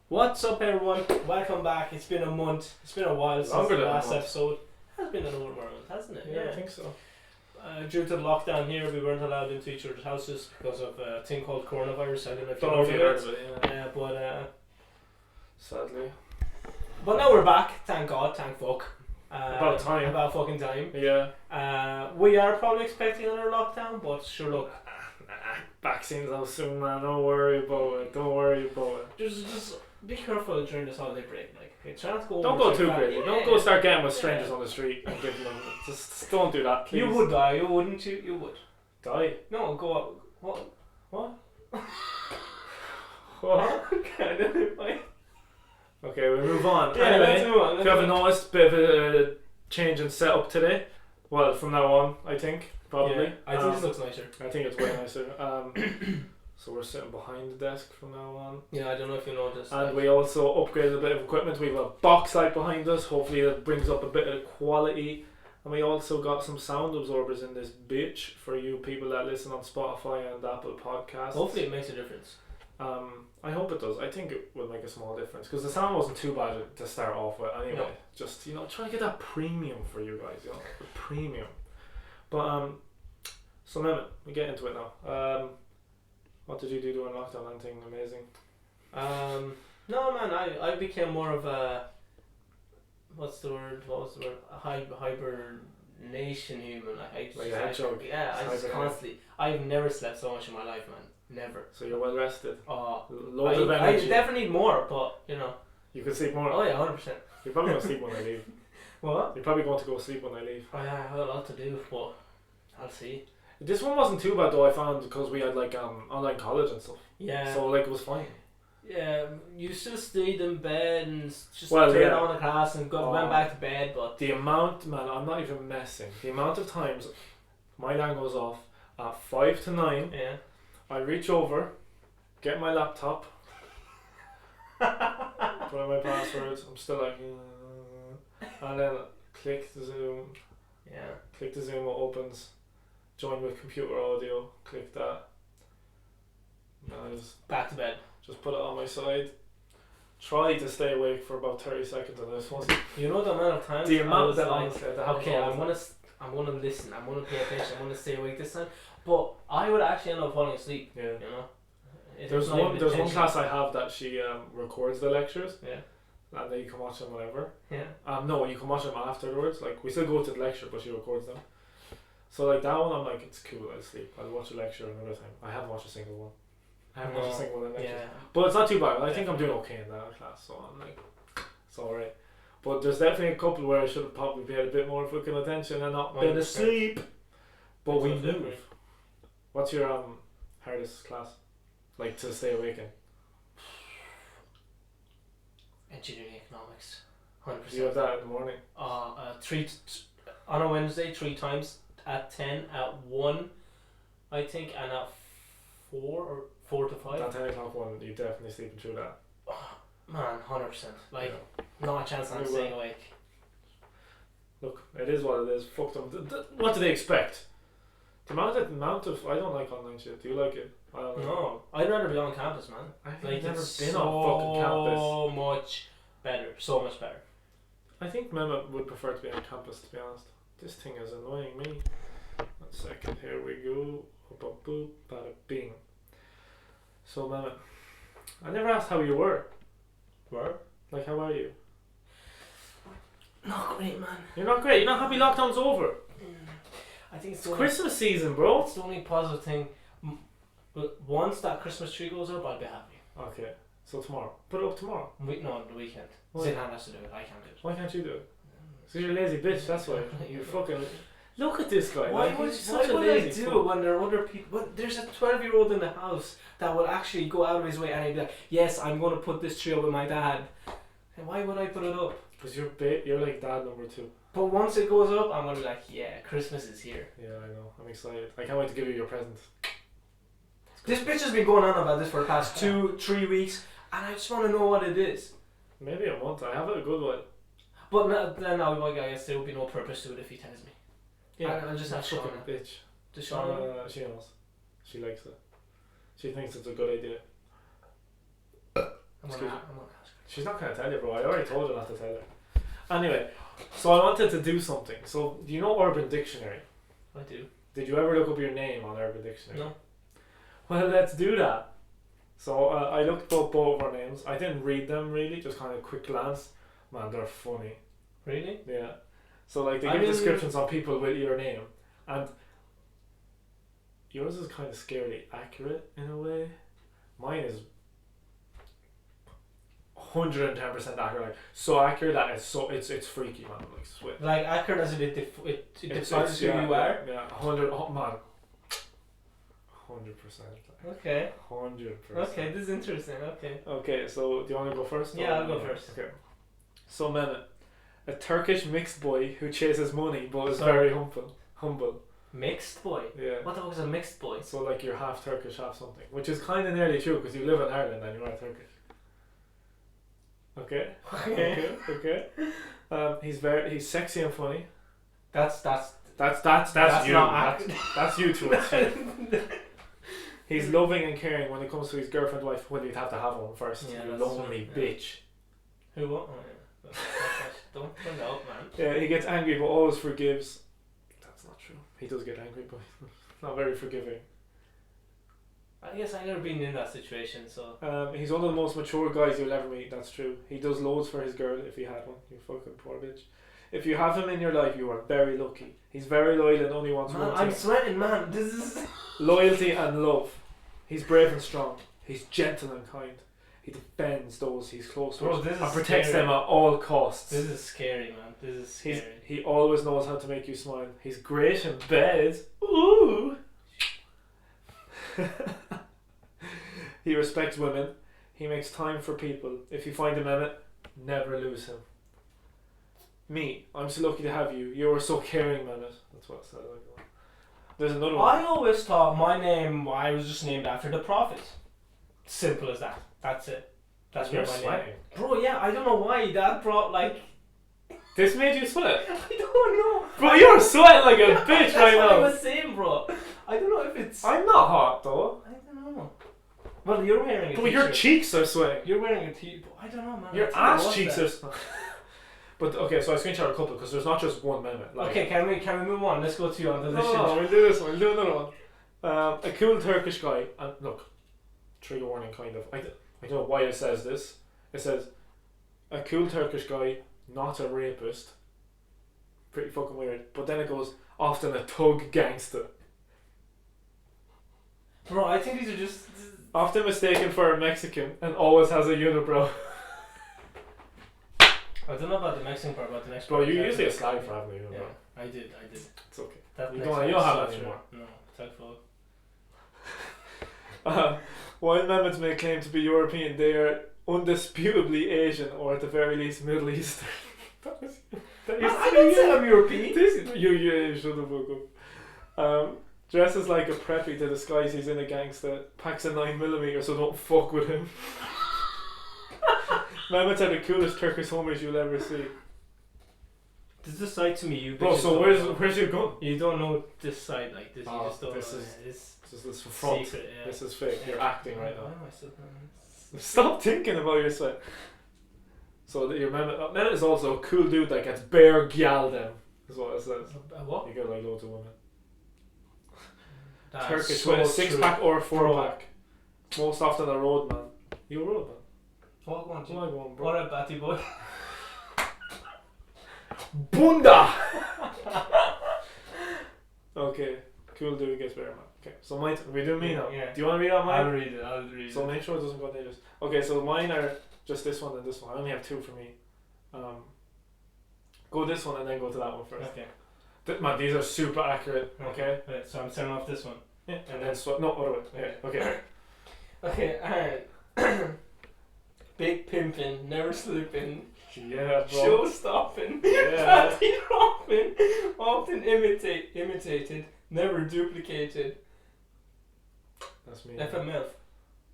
What's up, everyone? Welcome back. It's been a month. It's been a while since the last episode. It has been an over month, hasn't it? Yeah, I think so. Due to the lockdown here, we weren't allowed into each other's houses because of a thing called coronavirus. I don't know if you heard of it. Sadly. But now we're back. Thank God. Thank fuck. About time. About fucking time. Yeah. We are probably expecting another lockdown, but sure, look. Vaccines out soon, man. Don't worry about it. Just be careful during this holiday break. Like, try not to go. Don't go too crazy. Don't go start getting with Yeah. strangers on the street and giving them. Just don't do that, please. You would die, you wouldn't you? You would. Die? No, go up. What? What? Okay, we'll move on. Yeah, anyway, let's move on. if you haven't noticed, bit of a change in setup today. Well, from now on, I think. Probably. Yeah, I think this looks nicer. I think it's way nicer. So we're sitting behind the desk from now on. Yeah, I don't know if you noticed. And we also upgraded a bit of equipment. We have a box light behind us. Hopefully that brings up a bit of quality. And we also got some sound absorbers in this bitch for you people that listen on Spotify and Apple Podcasts. Hopefully it makes a difference. I hope it does. I think it will make a small difference because the sound wasn't too bad to start off with. Anyway, No. just try to get that premium for you guys. The premium. But so Mehmet, we get into it now. What did you do during lockdown? Anything amazing? No, man. I became more of a what's the word? What was the word? A hibernation human. Like a hedgehog. I just constantly. I've never slept so much in my life, man. Never. So you're well rested. Loads of I energy. definitely need more, but You can sleep more. Oh yeah, 100%. You're probably going to sleep when I leave. What? You're probably going to go sleep when I leave. Oh yeah, I have a lot to do, but I'll see. This one wasn't too bad though, I found, because we had like online college and stuff. Yeah. So like it was fine. Yeah, you still stayed in bed and just Well, turned yeah. on the class and went back to bed, but The amount, man, I'm not even messing. The amount of times my alarm goes off at 5 to 9, yeah. I reach over, get my laptop, put in my passwords, I'm still like, and then click the Zoom. Yeah. Click the Zoom, it opens. Join with computer audio. Click that. And I Back to bed. just put it on my side. Try to stay awake for about 30 seconds and this wasn't. You know the amount of times The I amount was that like, honestly, that okay, I'm gonna listen, I'm gonna pay attention, I'm gonna stay awake this time. But I would actually end up falling asleep. Yeah. You know. There's one class I have that she records the lectures. Yeah. And then you can watch them whenever. Yeah. No, you can watch them afterwards. Like we still go to the lecture, but she records them. So like that one, I'm like, it's cool. I'll sleep. I'll watch a lecture another time. I haven't watched a single one. I haven't watched a single one in lectures. Yeah. But it's not too bad. I think I'm doing okay in that class, so I'm like, it's alright. But there's definitely a couple where I should have probably paid a bit more fucking attention and not been 100%. asleep. But we Exactly. move. What's your hardest class? Like to stay awake in? Engineering economics. 100%. You have that in the morning. On a Wednesday, 3 times at 10, at 1, I think, and at 4 to 5. That 10 o'clock one, you definitely sleeping through that. Man, 100%. Like, Yeah. not a chance I'm You staying will. awake. Look, it is what it is. Fuck them. What do they expect? The amount of I don't like online shit. Do you like it? I don't like it. No, I'd rather be on campus, man. I've Like, never it's been so on fucking campus. much better. So much better. I think Mehmet would prefer to be on campus, to be honest. This thing is annoying me. 1 second, here we go. Boop, boop, bada bing. So Mehmet, I never asked how you were. Where? Like, how are you? Not great, man. You're not great. You're not happy lockdown's over. I think it's It's Christmas season, bro. It's the only positive thing. But once that Christmas tree goes up, I'll be happy. Okay, so tomorrow. Put it up tomorrow. No, the weekend. Why? Zidane has to do it. I can't do it. Why can't you do it? Because you're a lazy bitch, that's why. You fucking... Look at this guy. Why like, would, he's such why a would I lazy do fuck. it when there are other people? But there's a 12-year-old in the house that will actually go out of his way and he'd be like, yes, I'm going to put this tree up with my dad. And why would I put it up? Because you're like dad number 2. But once it goes up, I'm going to be like, yeah, Christmas is here. Yeah, I know. I'm excited. I can't wait to give you your present. This bitch has been going on about this for the past 2-3 weeks and I just want to know what it is. Maybe a month. I have it a good while. But then I guess there will be no purpose to it if he tells me. Yeah, I'll just have fucking Shauna. bitch. Does Shauna? She knows. She likes it. She thinks it's a good idea. I'm Excuse gonna me. ask She's not going to tell you, bro. I already told you not to tell her. Anyway, so I wanted to do something. So, do you know Urban Dictionary? her. I do. Did you ever look up your name on Urban Dictionary? No. Well, let's do that. So, I looked up both of our names. I didn't read them really, just kind of quick glance. Man, they're funny. Really? Yeah. So, like, they I give mean- descriptions on people with your name. And yours is kind of scarily accurate in a way. Mine is 110% accurate, like so accurate that it's freaky, man. Like sweat. Like accurate as it defines who you are. Yeah, 100. Oh, man, 100%. Okay. 100%. Okay, this is interesting. Okay. Okay, so do you want to go first? Yeah, I'll go first. Okay. So Mehmet, a Turkish mixed boy who chases money but is Sorry. very humble. Mixed boy. Yeah. What the fuck is a mixed boy? So like you're half Turkish, half something, which is kind of nearly true because you live in Ireland and you are Turkish. Okay. Okay. He's sexy and funny. That's you. not That's you to it. He's loving and caring when it comes to his girlfriend, wife. Well, you'd have to have one first. Yeah, you that's lonely true, yeah. bitch. Who what? Oh, yeah. Don't bring that up, man. Yeah, he gets angry but always forgives. That's not true. He does get angry, but not very forgiving. I guess I've never been in that situation, so. He's one of the most mature guys you'll ever meet. That's true. He does loads for his girl if he had one. You fucking poor bitch. If you have him in your life, you are very lucky. He's very loyal and only wants Man, one I'm thing. sweating, man. This is. Loyalty and love. He's brave and strong. He's gentle and kind. He defends those he's close Bro, with this is and protects scary. them at all costs. This is scary, man. This is scary. He always knows how to make you smile. He's great in bed. Ooh. He respects women. He makes time for people. If you find him, Emmett, never lose him. Me, I'm so lucky to have you. You are so caring, Mehmet. That's what I said. There's another one. I always thought I was just named after the Prophet. Simple as that. That's it. That's You're where my sweating. name. Bro, yeah, I don't know why that brought like. This made you sweat? I don't know. Bro, you're sweating like a bitch That's right what I now. was saying, bro. I don't know if it's. I'm not hot though. I don't know. Well, you're wearing a But t-shirt. your cheeks are sweating. You're wearing a t-shirt. I don't know, man. Your I think it ass was cheeks that. are. But okay, so I screenshot a couple because there's not just one Mehmet. Like, Okay, can we move on? Let's go to on the list. no, we'll do this one. We'll do another one. A cool Turkish guy. And look, trigger warning, kind of. I don't know why it says this. It says a cool Turkish guy, not a rapist. Pretty fucking weird. But then it goes often a thug gangster. Bro, I think these are just. Often mistaken for a Mexican and always has a unibrow. I don't know about the Mexican part, but the next Bro, part. you is usually a actually- slag for having a unibrow. Yeah, I did. It's okay. That You next don't one have is that so anymore. true. No, thank fuck. While Mehmets may claim to be European, they are undisputably Asian or at the very least Middle Eastern. I don't say I'm European. You shut the fuck up. Dresses like a preppy to disguise he's in a gangster. Packs a 9mm, so don't fuck with him. Mehmets are the coolest Turkish homies you'll ever see. This is side to me, you. Bro, bitches so don't where's your gun? know. You don't know this side like this. Oh, You just don't this know. is- It's This is front. secret. Yeah. This is fake. You're acting right Why now. am I still doing this? Stop thinking about your sweat. So that your Mehmet is also a cool dude that gets bare gyal them. Is what it says. What? You get like loads of women. That's Turkish so with a 6-pack or a 4-pack. Bro. Most often a Roadman. You a Roadman? What one? Oh, I go on, bro. What a batty boy. Bunda! Okay, cool dude gets bare man. Okay, so mine. We do me now. Yeah. Do you want to read out mine? I'll read it. So make sure it doesn't go dangerous. Okay, so mine are just this one and this one. I only have 2 for me. Go this one and then go to that one first. Okay. Man, these are super accurate. Okay. Right, so I'm starting off this one. Yeah. And then no, other way. Yeah. Okay. Okay, alright. Big pimpin', never sleeping, Yeah, bro. show stopping, Yeah. party hopping, often imitated, never duplicated. That's me. FML.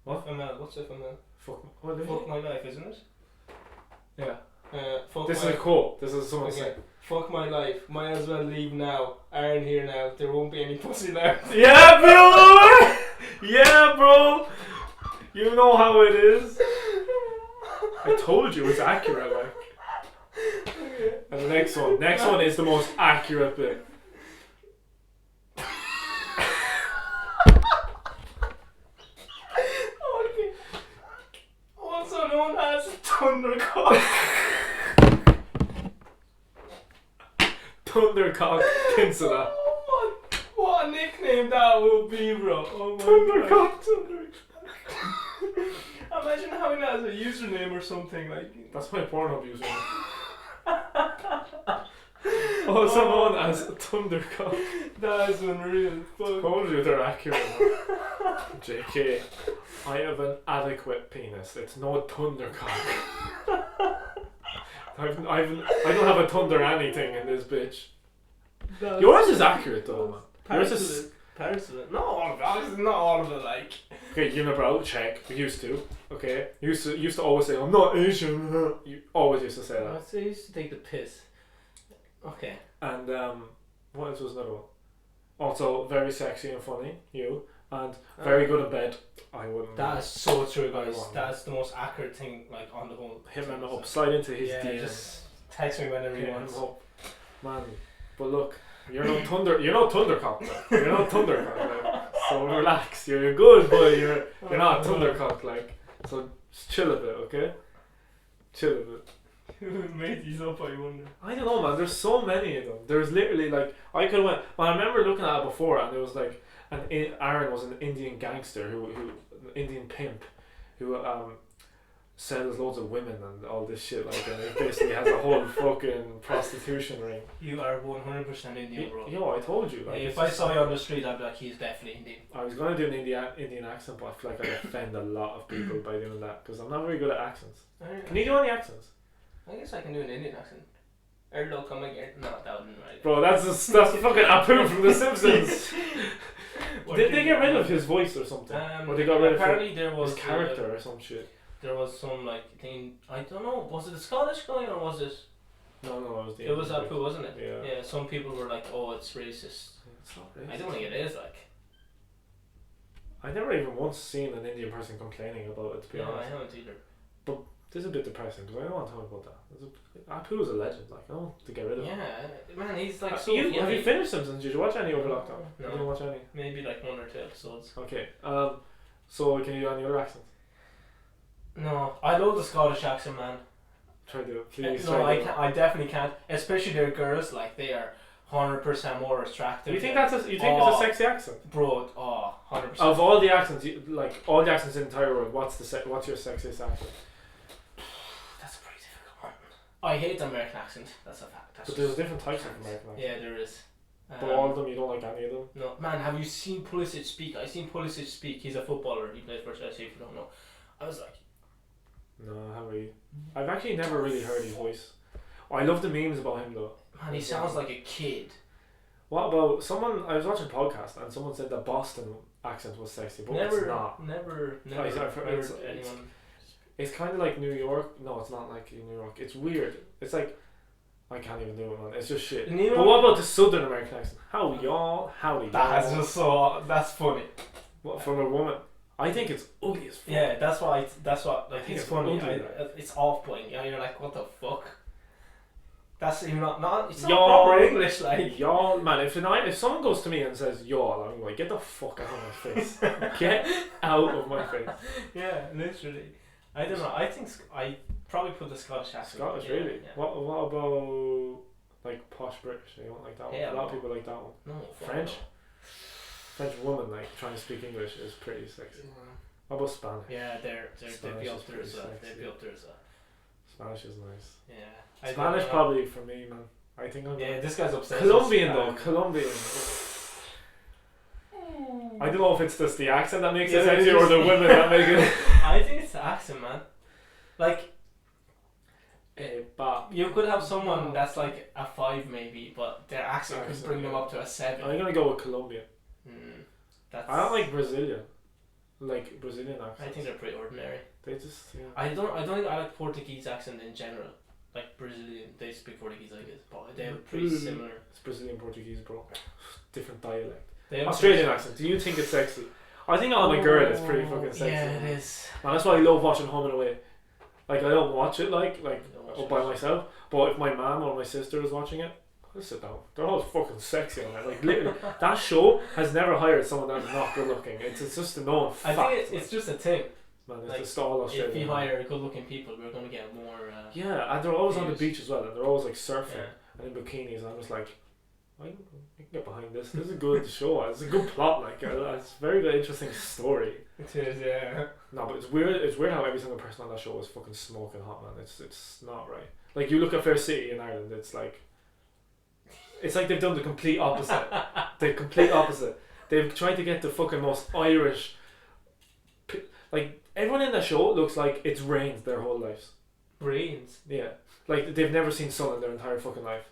What? FML, what's FML? Fuck. What did Fuck my life, isn't it? Yeah. Fuck This my is a quote. This is someone Okay. saying. Fuck my life, might as well leave now. Aaron here now, there won't be any pussy left. Yeah, bro. Yeah, bro. You know how it is. I told you it's accurate, like. Okay. And the next one is the most accurate bit. Okay. Also known as Thunderc. Thundercock Kinsella. Oh, what a nickname that would be, bro. Oh my Thundercock. God. Imagine having that as a username or something like. That's my Pornhub username. Also known as Thundercock. That is unreal. Fuck. Told you they're accurate. Man. JK, I have an adequate penis. It's no Thundercock. I don't have a thunder anything in this bitch. That's Yours is accurate though, man. Yours is parts of it. Not all of it. Obviously not all of it. Like. okay. Unibrow, check. We used to. Okay. Used to always say I'm not Asian. You always used to say that. I used to take the piss. Okay. And what else was another one? Also very sexy and funny. You and very good in bed. I wouldn't. That is so true, guys. wouldn't. That's the most accurate thing, like on the whole. Hit him up. Slide into his yeah, DMs. just text me whenever you Hit want. him up. Man. But look, you're no Thundercock. Like. You're no Thundercock. Like. So relax. You're good, but you're not a Thundercock. Like. So just chill a bit, okay? Chill a bit. Who made these up, I wonder? I don't know, man. There's so many of them. There's literally like I could have went. Well, I remember looking at it before, and there was like Aaron was an Indian gangster who an Indian pimp who sells loads of women and all this shit. Like, and he basically has a whole fucking prostitution ring. You are 100% Indian, bro. Yo, I told you. Like, If I saw you on the street, I'd be like, he's definitely Indian. I was gonna do an Indian accent, but I feel like I'd offend a lot of people by doing that because I'm not very good at accents. Can you do any accents? I guess I can do an Indian accent. Erlo come again. No, that wouldn't right. Bro, that's fucking Apu from The Simpsons. Did they get rid of his voice or something? Or they got rid of apparently there was his character or some shit? There was some like thing. I don't know. Was it a Scottish guy or was it? No, it was the. It was Apu, wasn't it? Yeah. Yeah. Some people were like, "Oh, it's racist." It's not racist. I don't think it is. Like. I never even once seen an Indian person complaining about it. To be No, I honest, haven't either. this is a bit depressing because I don't want to talk about that. Apu was a legend. Like, I don't want to get rid of him. Yeah, man, he's like so. Have you finished Simpsons? Did you watch any over lockdown? No. You didn't watch any. Maybe like 1 or 2 episodes. Okay. So can you do any other accents? No, I love the Scottish accent, man. Try to do it, please. No, I can't. I definitely can't. Especially their girls, like they are 100% more attractive. You think it's a sexy accent? Bro, 100%. Of all the accents, all the accents in the entire world, what's your sexiest accent? That's a pretty difficult one. I hate the American accent. That's a fact. But there's different types of American accents. Yeah, there is. But all of them, you don't like any of them? No, man. Have you seen Pulisic speak? I've seen Pulisic speak. He's a footballer. He plays for Chelsea. If you don't know, I was like, no, I haven't really. I've actually never really heard his voice. Oh, I love the memes about him though. man, he sounds like a kid. What about someone? I was watching a podcast and someone said that Boston accent was sexy, but it's not. Never I've heard anyone. It's kind of like New York. No, it's not like New York. It's weird. It's like I can't even do it, man. It's just shit. But what about the Southern American accent? Howdy y'all, howdy y'all. That's just so. That's funny. What, from a woman? I think it's ugly as fuck. Yeah, that's what. Like, think it's it's funny. ugly, It's off-putting. Yeah, you're like, what the fuck? That's even not. It's not Y'all, proper English, like. Y'all, man. If someone goes to me and says y'all, I'm like, get the fuck out of my face. Get out of my face. Yeah, literally. I don't know. I think I probably put the Scottish accent. Scottish, yeah, really? Yeah. What about like posh British? You don't like that one? Yeah, a lot of people like that one. No. French? French woman like trying to speak English is pretty sexy. How about Spanish? Yeah, they'd be up there as well. Sexy. They'd be up there as well. Spanish is nice. Yeah. Spanish probably for me, man. I think I'm Yeah, this guy's obsessed. Colombian though. Colombian. I don't know if it's just the accent that makes it sexy or the women that make it. I think it's the accent, man. Like, But you could have someone that's like a 5 maybe, but their accent could bring them yeah. up to a 7. I'm gonna go with Colombian. That's. I don't like Brazilian. Like Brazilian accents. I think they're pretty ordinary. They just I don't think I like Portuguese accent in general. Like Brazilian, they speak Portuguese, I guess, but they have pretty similar. It's Brazilian Portuguese, bro. Different dialect. They Australian accent. Do you think it's sexy? I think on a girl it's pretty fucking sexy. Yeah, it is. Man, that's why I love watching Home and Away. Like I don't watch it like Don't watch by it. myself. But if my mom or my sister is watching it, I'll sit down. They're all fucking sexy on it. Like literally, that show has never hired someone that's not good looking. It's just a known fact. I think it's just a thing. Man, it's Like, just all Australian. If you hire good looking people, we're going to get more. Yeah, and they're always on the views. beach as well, and they're always like surfing Yeah. and in bikinis, and I'm just like, I can get behind this. This is a good show. It's a good plot. Like it's a very good, interesting story. It is, yeah. No, but it's weird. It's weird how every single person on that show is fucking smoking hot, man. It's not right. Like you look at Fair City in Ireland, it's like they've done the complete opposite. The complete opposite. They've tried to get the fucking most Irish. Like everyone in that show looks like it's rained their whole lives. Brains. Yeah, like they've never seen sun in their entire fucking life.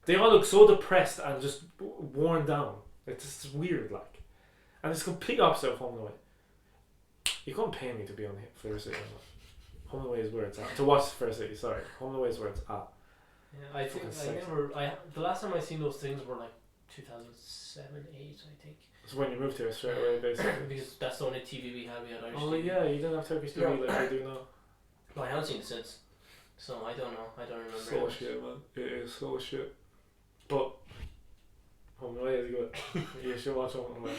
They all look so depressed and just worn down. It's just weird, like, and it's complete opposite of Home and Away. You couldn't pay me to be on Fair City. Home and Away is where it's at. To watch Fair City, sorry. Home and Away is where it's at. Yeah, I think Fucking the last time I seen those things were like 2007, 8, I think. So when you moved here straight away, basically. Because that's the only TV we had. We had Irish Oh TV. yeah, you didn't have Turkish TV like we do now. But I haven't seen it since, so I don't know. I don't remember. So it. shit, man. It is so shit. But Home and Away is good. You should watch Home and Away.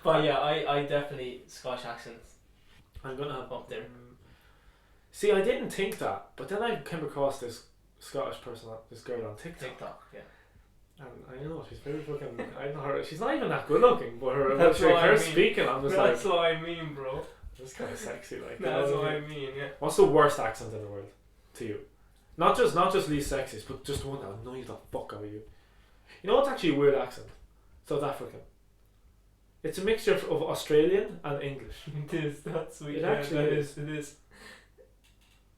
But yeah, I definitely Scottish accents I'm gonna have up there. See, I didn't think that, but then I came across this Scottish person, this girl on TikTok, yeah. and I know she's very fucking. I know her. She's not even that good looking, but her That's like, what I her mean. speaking, I'm just That's like, what I mean, bro. this kind of sexy, like. That's you know what what I mean, yeah. What's the worst accent in the world to you? Not just least sexiest, but just one that annoys the fuck out of you. You know what's actually a weird accent? South African. It's a mixture of Australian and English. It is. That's sweet. It Yeah, actually that is. It is.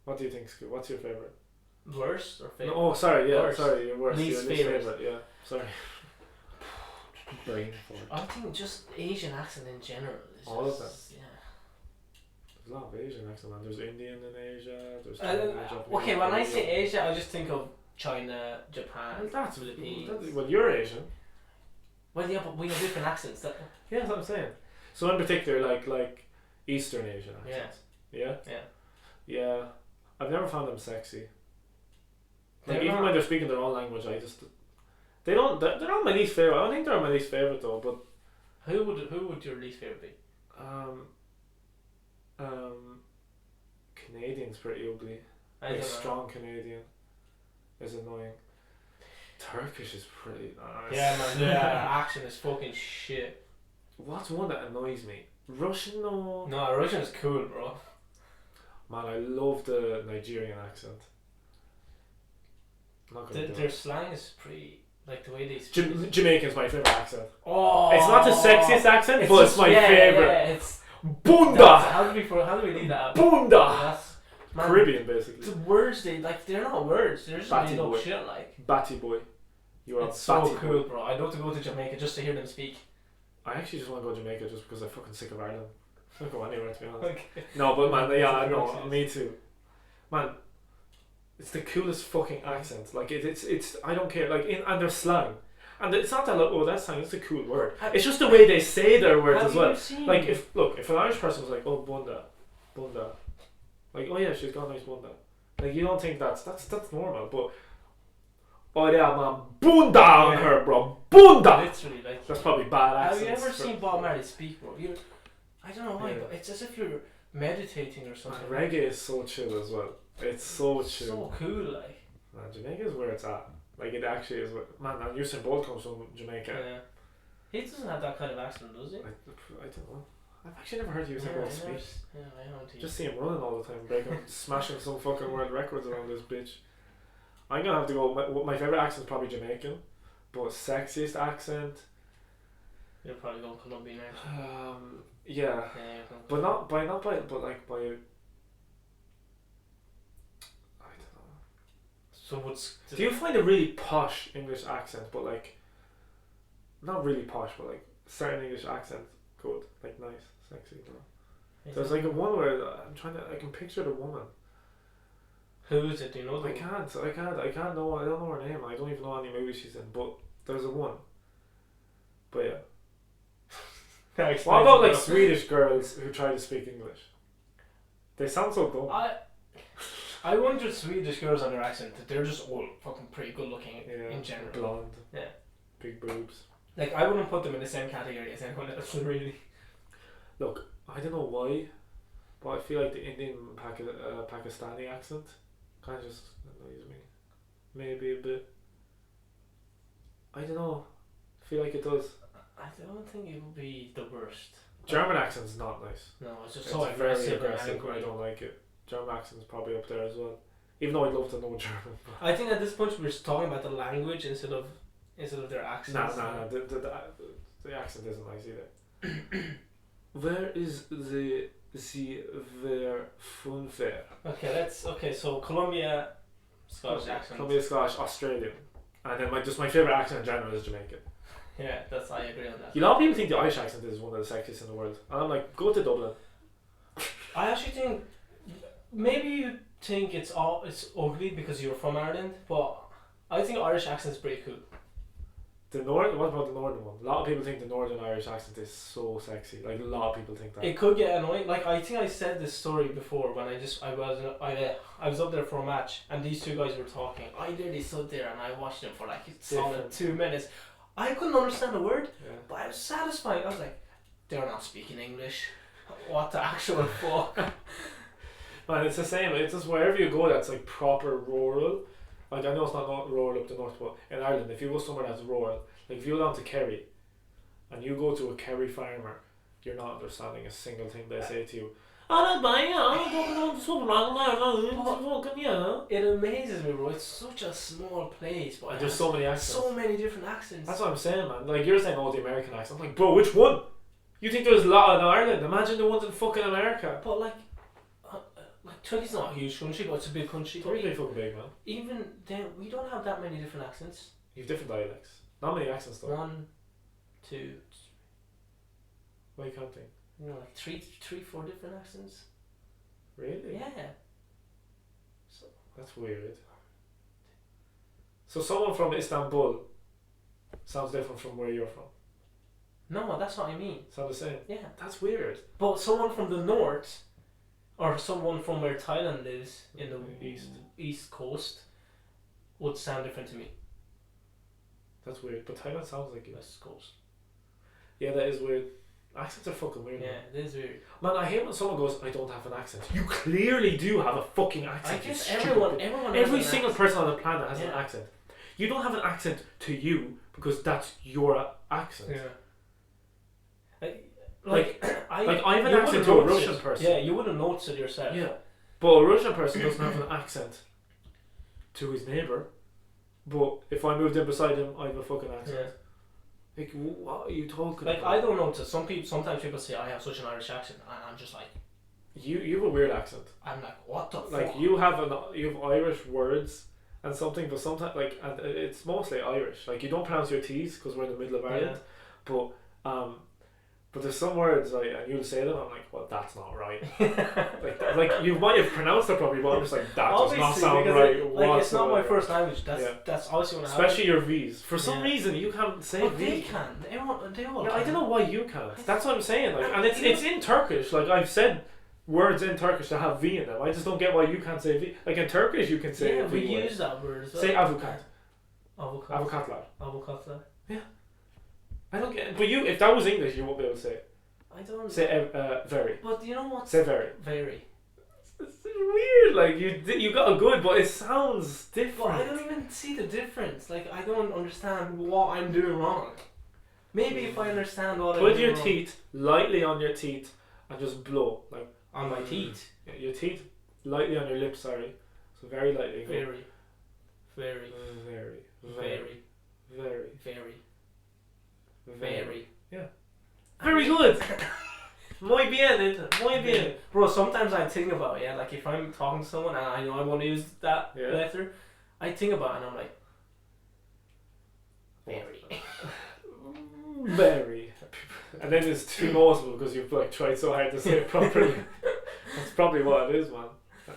What do you think, Scoot? What's your favourite? Worst or favorite? No, oh, sorry, yeah, Worst. sorry, your worst. Least your least favourite. favourite, yeah, sorry. Brain fart. I think just Asian accent in general. Is All of just, Yeah. There's a lot of Asian accent, man. There's Indian in Asia. There's Okay, when I say Asia, I just think of China, Japan, well, that's Philippines. well, you're Asian. Well, yeah, but we have different accents. Yeah, that's what I'm saying. So in particular, like Eastern Asian accents. Yeah. Yeah. Yeah. I've never found them sexy. Like They're even not. when they're speaking their own language, they're not my least favorite. I don't think they're my least favorite though. But Who would your least favorite be? Canadian's pretty ugly. I don't Like know. strong Canadian is annoying. Turkish is pretty nice. Yeah, man. Yeah, action is fucking shit. What's one that annoys me? Russian, no. No, Russian is cool, bro. Man, I love the Nigerian accent. I'm not gonna do Their it. slang is pretty, like the way they speak. Jamaican's my favourite accent. Oh, It's not the sexiest accent, but it's my yeah, favourite. Yeah, it's Bunda! how do we leave that out? Bunda! That's, man, Caribbean, basically. the words they're not words. They're just Batty made up boy. shit like. Batty boy. You're It's a so batty cool, boy. bro. I'd love to go to Jamaica just to hear them speak. I actually just want to go to Jamaica just because I'm fucking sick of Ireland. I don't go anywhere, to be honest. Okay. No, but man, yeah, I know, Racist. me too. Man, it's the coolest fucking accent. Like it's I don't care. Like and their slang, and it's not that like that slang. It's a cool word. It's just the way they say their words as well. Like if an Irish person was like, oh bunda, like oh yeah, she's got a nice bunda. Like you don't think that's normal, but oh yeah, man, bunda on her, bro, bunda. Literally, like. That's probably bad Have accents. you ever for- seen Bob Marley speak, bro? I don't know why, Yeah. but it's as if you're meditating or Man, something. reggae is so chill as well. It's so chill. So cool, like. Man, Jamaica is where it's at. Like it actually is. Man, and Usain Bolt comes from Jamaica. Yeah. He doesn't have that kind of accent, does he? I don't know. I've actually never heard Usain Bolt speak. I haven't. Just see him running all the time, breaking, smashing some fucking world records around this bitch. I'm gonna have to go. My favorite accent is probably Jamaican, but sexiest accent. You're probably going Colombian accent. Yeah, Yeah, you're going but not by, but like by. I don't know. So what's. Do you find a really posh English accent, but like, not really posh, but like certain English accent good, like nice, sexy? You know? There's like a one where I can picture the woman. Who is it? Do you know? I can't know. I don't know her name. I don't even know any movie she's in. But there's a one. But yeah. What about like Swedish girls who try to speak English? They sound so dumb. I wonder Swedish girls and their accent, that they're just all fucking pretty good looking in general. Blonde. Yeah. Big boobs. Like, I wouldn't put them in the same category as anyone else, really. Look, I don't know why, but I feel like the Indian Pakistani accent kind of just annoys me. Maybe a bit. I don't know. I feel like it does. I don't think it would be the worst. German accent's not nice. No, it's just It's so very aggressive. aggressive. I don't like it. German accent's probably up there as well. Even though I'd love to know German. I think at this point we're just talking about the language instead of their accents. No. The accent isn't nice either. Where is the ver fun fair? Okay, so Colombia, Scottish accent. Colombia, Scottish, Australian. And then my favourite accent in general is Jamaican. Yeah, I agree on that. A lot of people think the Irish accent is one of the sexiest in the world. And I'm like, go to Dublin. I actually think maybe you think it's ugly because you're from Ireland, but I think Irish accent is pretty cool. What about the northern one? A lot of people think the northern Irish accent is so sexy. Like, a lot of people think that. It could get annoying. Like, I think I said this story before when I was up there for a match and these two guys were talking. I literally stood there and I watched them for like a solid 2 minutes. I couldn't understand a word, but I was satisfied. I was like, they're not speaking English. What the actual fuck? Man, it's the same. It's just wherever you go that's like proper rural. Like, I know it's not rural up the north, but in Ireland, if you go somewhere that's rural, like if you go down to Kerry and you go to a Kerry farmer, you're not understanding a single thing they say to you. It amazes me, bro. It's such a small place, but there's so many accents. So many different accents. That's what I'm saying, man. Like, you're saying all the American accents. I'm like, bro, which one? You think there's a lot in Ireland? Imagine the ones in fucking America. But like Turkey's not a huge country, but it's a big country. Turkey's pretty fucking big, man. Even then, we don't have that many different accents. You have different dialects. Not many accents though. 1, 2. Why are you counting? You know, like 3, 4 different accents. Really? Yeah. So that's weird. So someone from Istanbul sounds different from where you're from. No, that's what I mean. Sound the same? Yeah. That's weird. But someone from the north, or someone from where Thailand is in the east coast, would sound different to me. That's weird. But Thailand sounds like you. West coast. Yeah, that is weird. Accents are fucking weird. Yeah, it is weird. Man, I hate when someone goes, I don't have an accent. You clearly do have a fucking accent. I guess every single person on the planet has an accent. You don't have an accent to you because that's your accent. Yeah. I have an accent to a Russian person. Yeah, you wouldn't notice it yourself. Yeah. But a Russian person doesn't have an accent to his neighbour. But if I moved in beside him, I have a fucking accent. Yeah. Like, what are you talking about? I don't know. Sometimes people say I have such an Irish accent, and I'm just like, you have a weird accent. I'm like, what the fuck? Like, you have Irish words and something, but sometimes and it's mostly Irish. Like, you don't pronounce your T's because we're in the middle of Ireland, but there's some words and you'll say them. I'm like, well, that's not right. like you might have pronounced it properly, but I'm just like, that does not sound right. It's not my first language. That's obviously when I especially your V's. For some reason, you can't say but V. They can. They all. Yeah, I don't know why you can't. That's what I'm saying. Like, and it's in Turkish. Like, I've said words in Turkish that have V in them. I just don't get why you can't say V. Like, in Turkish, you can say. Yeah, we use that word as well. Say avukat. Avukatlar. Yeah. I don't get it. But if that was English, you won't be able to say it. I don't say very. But you know what? Say very. Very. It's weird. Like, you got a good, but it sounds different. But I don't even see the difference. Like, I don't understand what I'm doing wrong. Maybe if I understand what I'm doing wrong. Put your teeth lightly on your teeth and just blow, like on my teeth. Yeah, your teeth lightly on your lips. Sorry. So very lightly. Very. Yeah. Very good. Muy bien. Bro, sometimes I think about it, like if I'm talking to someone and I know I want to use that letter, I think about it and I'm like, very. And then it's too noticeable because you've like tried so hard to say it properly. That's probably what it is, man.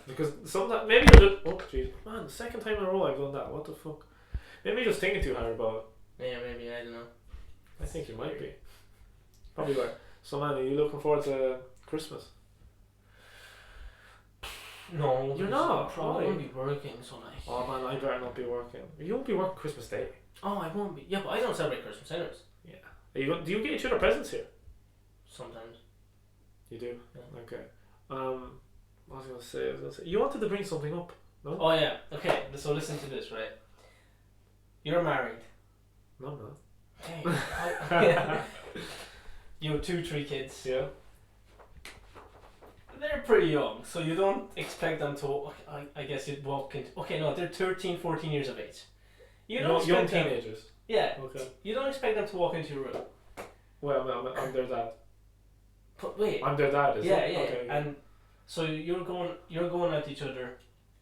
Because sometimes maybe you're just man, the second time in a row I've done that. What the fuck? Maybe you're just thinking too hard about it. Yeah, maybe, I don't know. I think you might be. Probably right. So man, are you looking forward to Christmas? No, You're because not. I probably Why? won't be working, so like. Oh man, I better not be working. You won't be working Christmas Day. Oh, I won't be. Yeah, but I don't celebrate Christmas anyways. Yeah. Do you get each other presents here? Sometimes. You do. Yeah. Okay. What was I gonna say? You wanted to bring something up. No. Oh yeah. Okay. So listen to this, right? You're married. No, I'm not. Okay. You have 2-3 kids. Yeah. They're pretty young, so you don't expect them to. I guess you'd walk into. Okay, no, they're 13, 14 years of age. You don't young expect them. teenagers. Yeah. Okay. You don't expect them to walk into your room. Well, I'm their dad. But wait. I'm their dad, is Yeah, it? yeah. Okay. And so you're going at each other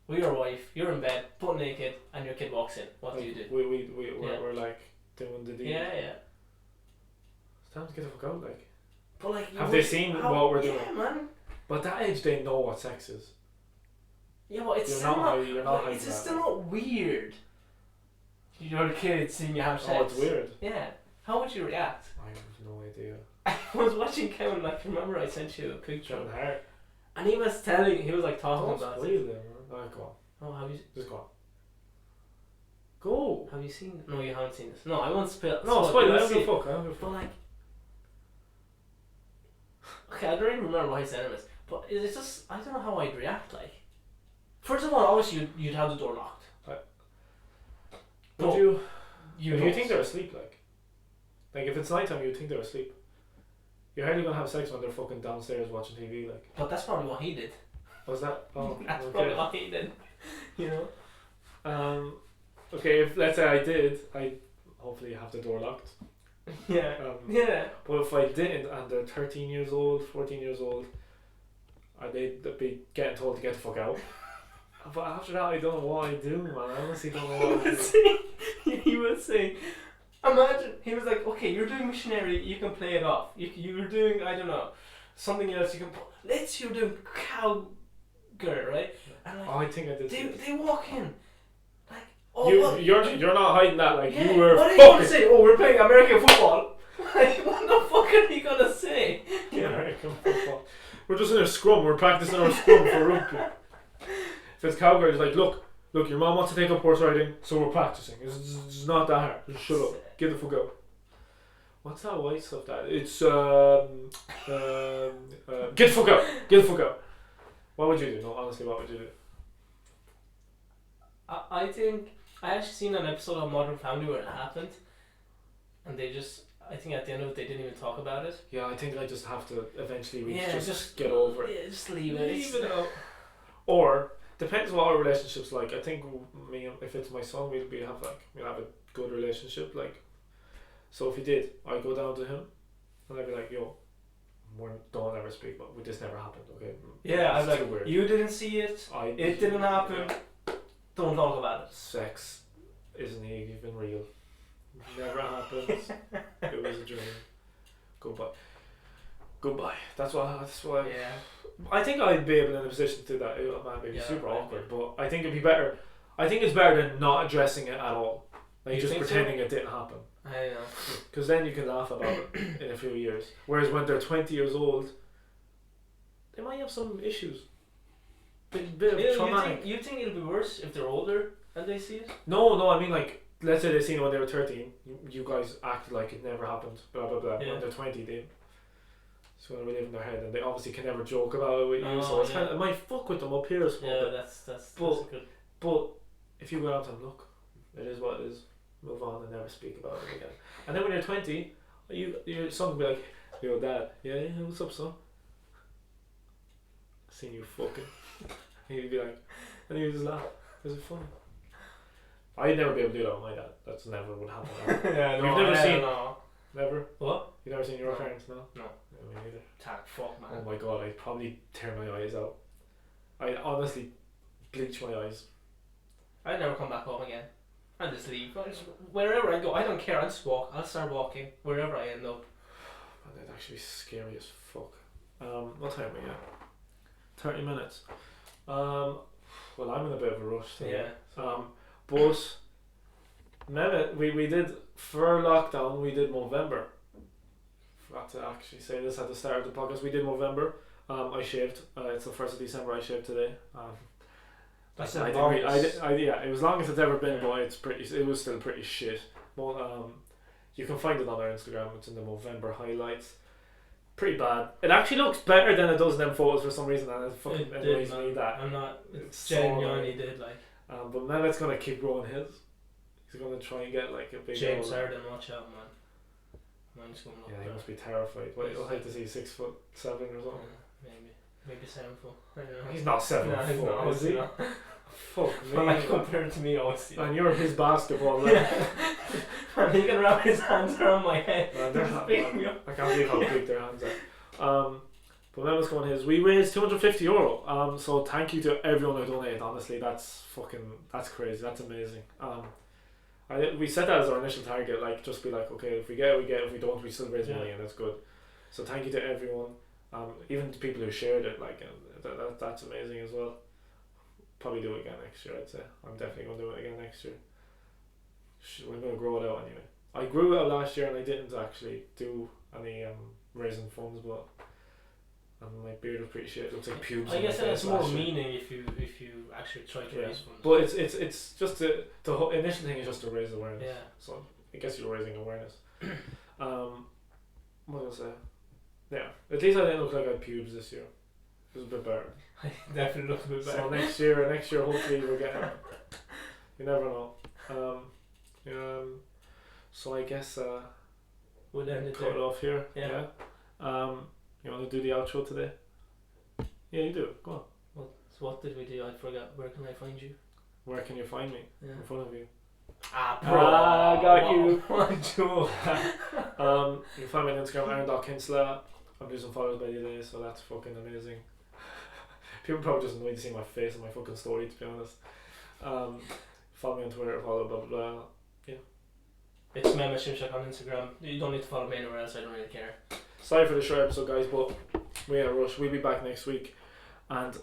with your wife. You're in bed, butt naked, and your kid walks in. What do you do? We're like doing the deed. Yeah, yeah. It's time to get the fuck out, like. But like, Have they seen what we're doing? Yeah, man. But at that age, they know what sex is. Yeah, but it's You're still not. not. You're not. It's still not weird. Your kid seeing you have sex. Oh, it's weird. Yeah. How would you react? I have no idea. I was watching Kevin. Like, remember I sent you a picture, John Hart. and he was like talking Don't about spoil it. them, man. Alright, go on. Oh, have you? Just go on. Go. Have you seen? No, you haven't seen this. No, I won't spoil. No, spoil it. I you'll don't give see a fuck. I don't give a But fuck. like, okay, I don't even remember what I said in this. But it's just I don't know how I'd react. Like, first of all, obviously you'd have the door locked. Would No, you? You If don't. you think they're asleep, like if it's nighttime, you think they're asleep. You're hardly gonna have sex when they're fucking downstairs watching TV, like. But that's probably what he did. Was that? Oh, That's okay. probably what he did. You know. Okay, if let's say I did, I hopefully have the door locked. Yeah. Yeah. But if I didn't, and they're 13 years old, 14 years old, they'd be getting told to get the fuck out. But after that, I don't know what I do, man. I honestly don't know what I do. He was saying, imagine, he was like, okay, you're doing missionary, you can play it off. You're doing, I don't know, something else you can put. Let's say you're doing cowgirl, right? And like, Oh, I think I did. they walk in, like, oh, You're not hiding that, like, yeah, you were what are you fucking. going to say? Oh, we're playing American football. Like, what the fuck are you going to say? Yeah, American football. We're just in a scrum, we're practicing our scrum for rugby. If it's cowgirl, it's like, look, your mom wants to take up horse riding, so we're practicing. It's not that hard. Just shut up. Get the fuck out. What's that white stuff that? It's, get the fuck out. Get the fuck out. What would you do? No, honestly, what would you do? I think, I actually seen an episode of Modern Family where it happened, and I think at the end of it they didn't even talk about it. Yeah, I think I just have to eventually just get over it. Yeah, just leave it. Leave it out. Or, depends what our relationship's like. I think if it's my son, we'll have a good relationship. Like, so if he did, I'd go down to him and I'd be like, yo, don't ever speak, but this never happened, okay? Yeah, I was It's like, too weird. you didn't see it, it didn't happen, Yeah. don't talk about it. Sex isn't even real. Never happened. It was a dream. Goodbye. That's why. Yeah. I think I'd be able in a position to do that. It might be Yeah, super right. awkward, but I think it'd be better. I think it's better than not addressing it at all. Like You just think so? pretending it didn't happen. I know. Because then you can laugh about it in a few years. Whereas when they're 20 years old, they might have some issues. Bit of traumatic. You think it'll be worse if they're older and they see it? No, I mean like, let's say they seen it when they were 13. You guys acted like it never happened. Blah blah blah. Yeah. When they're 20, it's going to relive in their head, and they obviously can never joke about it with you. So Oh, it's yeah. kind of, it might fuck with them up here a small Yeah, bit. that's But- good. But if you go out and look, it is what it is. Move on and never speak about it again. And then when you're 20, your son will be like, yo dad, yeah, what's up son? Seen you fucking. And he'd be like, and he would just laugh. Is it funny? I'd never be able to do that with my dad. That's never would happen. Yeah, You've never seen- No. Never? What? You've never seen your No. parents, no? No. Me neither. Fuck, man. Oh my god, I'd probably tear my eyes out. I'd honestly bleach my eyes. I'd never come back home again. I'd just leave. Wherever I go, I don't care. I'll just walk. I'll start walking wherever I end up. Man, that'd actually be scary as fuck. What time are we at? 30 minutes. Well, I'm in a bit of a rush today. Yeah. But Mehmet, we did for lockdown. We did Movember. Forgot to actually say this at the start of the podcast. We did Movember. I shaved. It's the 1st of December. I shaved today. That's I a didn't. Yeah, it was long as it's ever been, but it's pretty. It was still pretty shit. Well, you can find it on our Instagram. It's in the Movember highlights. Pretty bad. It actually looks better than it does in them photos for some reason, and it fucking annoys me that. I'm not. It's It's so genuinely did like. But Mehmet's gonna keep growing his. He's gonna try and get like a big. James Harden, watch out, man. Mine's coming up. Yeah, he there. must be terrified. But he'll have to see 6'7" or something. Maybe 7 foot. I don't know. He's not 7 No, he's foot, not. is he? Not. Fuck me. But like compared to me, obviously. And you're his basketball. Like, Yeah. Man, he can wrap his hands around my head. man, they're not, man, I can't believe how big their hands are. But Mehmet's going his. We raised €250. So thank you to everyone who donated. Honestly, that's crazy. That's amazing. We set that as our initial target. Like, just be like, okay, if we get it, we get it. If we don't, we still raise money, and that's good. So thank you to everyone. Even to people who shared it. Like, that's amazing as well. Probably do it again next year. I'd say I'm definitely going to do it again next year. We're going to grow it out anyway. I grew it out last year and I didn't actually do any raising funds, but my beard was pretty shit. It looks like pubes. I guess it has more last year. meaning if you actually try to raise funds. But it's just the initial thing is just to raise awareness. Yeah. So I guess you're raising awareness. What was I say? Yeah. At least I didn't look like I had pubes this year. It was a bit better. I definitely look a bit better. So next year hopefully we'll get it. You never know. So I guess We'll end it cut there. it off here. Yeah. You want to do the outro today? Yeah, you do. Go on. So what did we do? I forgot. Where can I find you? Where can you find me? Yeah. In front of you. Got you. One joke. You can find me on Instagram, Aaron.Kinsella. I'm losing followers by the day, so that's fucking amazing. People probably just annoyed to see my face on my fucking story, to be honest. Follow me on Twitter, follow blah blah blah. It's Mehmet Shimshak on Instagram. You don't need to follow me anywhere else. I don't really care. Sorry for the short episode, guys, but we're in a rush. We'll be back next week. And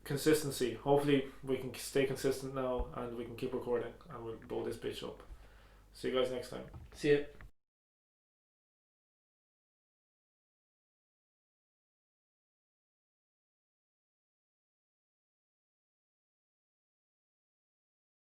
consistency. Hopefully we can stay consistent now and we can keep recording and we'll blow this bitch up. See you guys next time. See ya.